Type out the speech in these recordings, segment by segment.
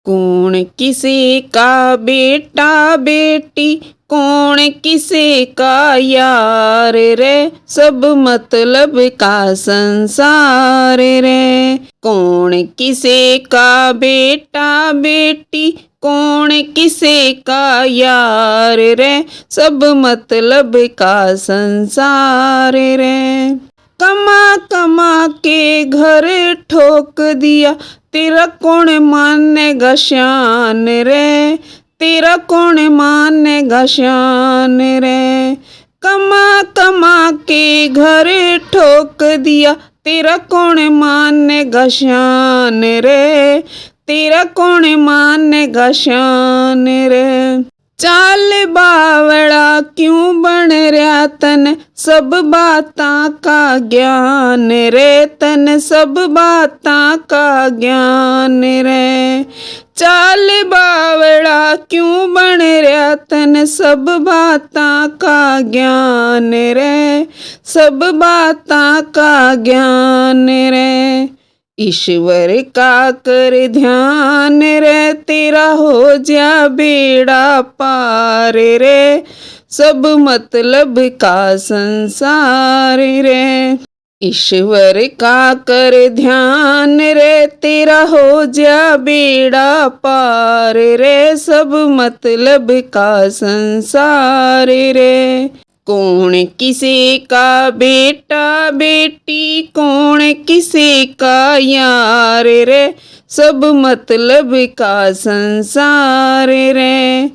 कौन किसी का बेटा बेटी, कौन किसी का यार रे, सब मतलब का संसार रे। कौन किसी का बेटा बेटी, कौन किसी का यार रे, सब मतलब का संसार रे। कमा कमा के घर ठोक दिया, तेरा कौन मानेगा शान रे, तेरा कौन मानेगा शान रे। कमा कमा के घर ठोक दिया, तेरा कौन मानेगा शान रे, तेरा कौन मानेगा शान रे। चाल बावड़ा क्यों बन रहा तन, सब बातां का ज्ञान रे, तन सब बातां का ज्ञान रे। चाल बावड़ा क्यों बन रहा तन, सब बातां का ज्ञान रे, सब बातां का ज्ञान रे। ईश्वर का कर ध्यान रे, तेरा हो जा बेड़ा पार रे, सब मतलब का संसार रे। ईश्वर का कर ध्यान रे, तेरा हो जा बेड़ा पार रे, सब मतलब का संसार रे। कौन किसी का बेटा बेटी, कौन किसी का यार रे, सब मतलब का संसार रे।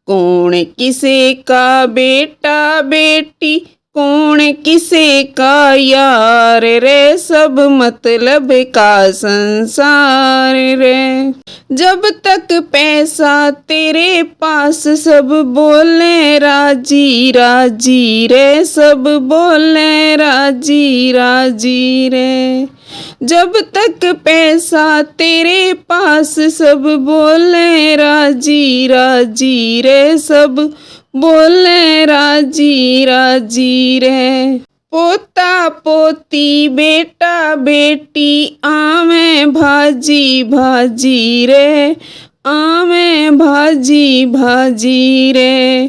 कौन किसी का बेटा बेटी, कौन किसी का यार रे, सब मतलब का संसार रे। जब तक पैसा तेरे पास, सब बोले राजी राजी रे, सब बोले राजी राजी रे। जब तक पैसा तेरे पास, सब बोले राजी राजी रे, सब बोले राजी राजी रे। पोता पोती बेटा बेटी, आमे भाजी भाजी रे, आमे भाजी भाजी रे।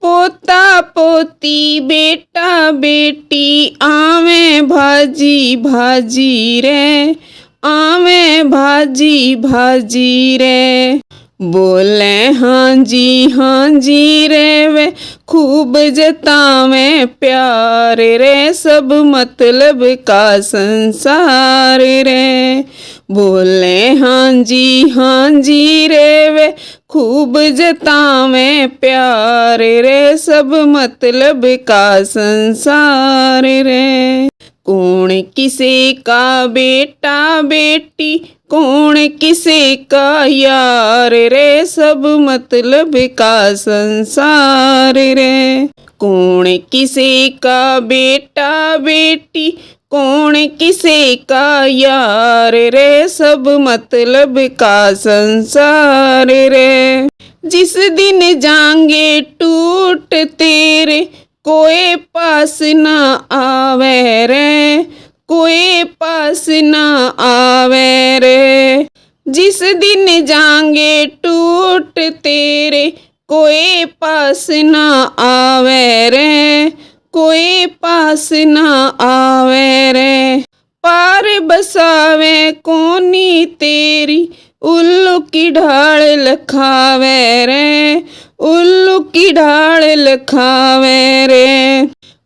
पोता पोती बेटा बेटी, आमे भाजी भाजी रे, आमे भाजी भाजी रे। बोले हाँ जी रे वे, खूब जतावे प्यार रे, सब मतलब का संसार रे। बोले हाँ जी रे वे, खूब जतावे प्यार रे, सब मतलब का संसार रे। कौन किसी का बेटा बेटी, कौन किसी का यार रे, सब मतलब का संसार रे। कौन किसी का बेटा बेटी, कौन किसी का यार रे, सब मतलब का संसार रे। जिस दिन जाएंगे टूट तेरे, कोई पास ना आवे रे, कोई पास ना आवे रे। जिस दिन जाएंगे टूट तेरे, कोई पास ना आवे रे, कोई पास ना आवे रे। पार बसावे कोनी तेरी, उल्लू की ढाल लखावे रे, उल्लू की ढाल लखावे रे।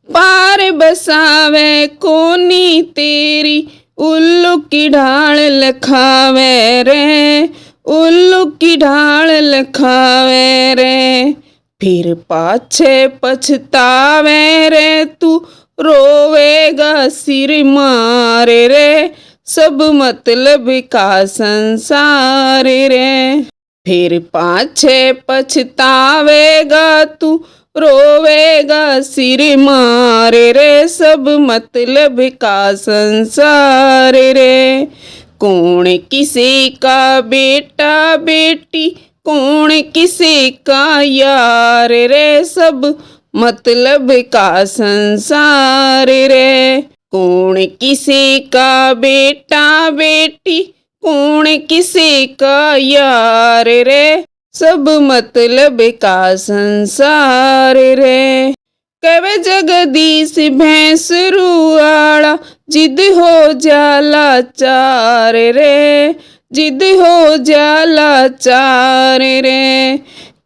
पार बसावे कोनी तेरी, उल्लू की ढाल लखावे रे, उल्लू की ढाल लखावे रे। फिर पाछे पछतावे रे, तू रोवेगा सिर मारे रे, सब मतलब का संसार रे। फिर पाछे पछतावेगा तू, रोवेगा सिर मारे रे, सब मतलब का संसार रे। कौन किसी का बेटा बेटी, कौन किसी का यार रे, सब मतलब का संसार रे। कौन किसी का बेटा बेटी, कौन किसे का यार रे, सब मतलब का संसार रे। कवे जगदीश भैंसरुआड़ा, जिद हो जाला चार रे, जिद हो जाला चार रे।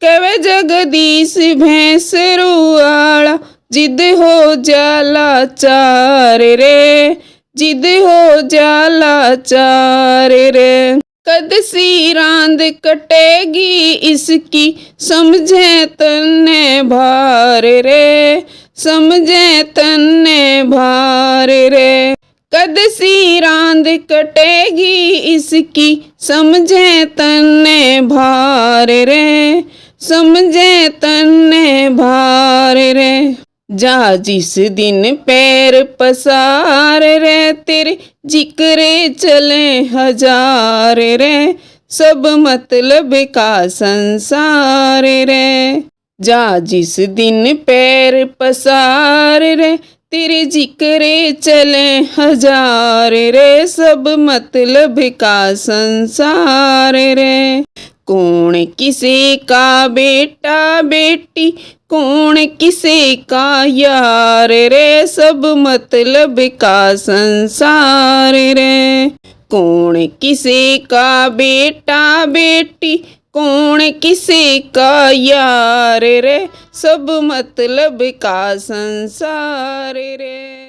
कवे जगदीश भैंसरुआड़ा, जिद हो जाला चार रे, जिद हो जाला चार रे। कद सी रांद कटेगी इसकी, समझे तन्ने भार रे, समझे तन्ने भार रे। कद सी रांद कटेगी इसकी, समझे तन्ने भार रे, समझे तन्ने भार रे। जा जिस दिन पैर पसार रे, तेरे जिक्रे चले हजार रे, सब मतलब का संसार रे। जा जिस दिन पैर पसार रे, तेरे जिक्रे चले हजार रे, सब मतलब का संसार रे। कौन किसे का बेटा बेटी, कौन किसे का यार रे, सब मतलब का संसार रे। कौन किसे का बेटा बेटी, कौन किसे का यार रे, सब मतलब का संसार रे।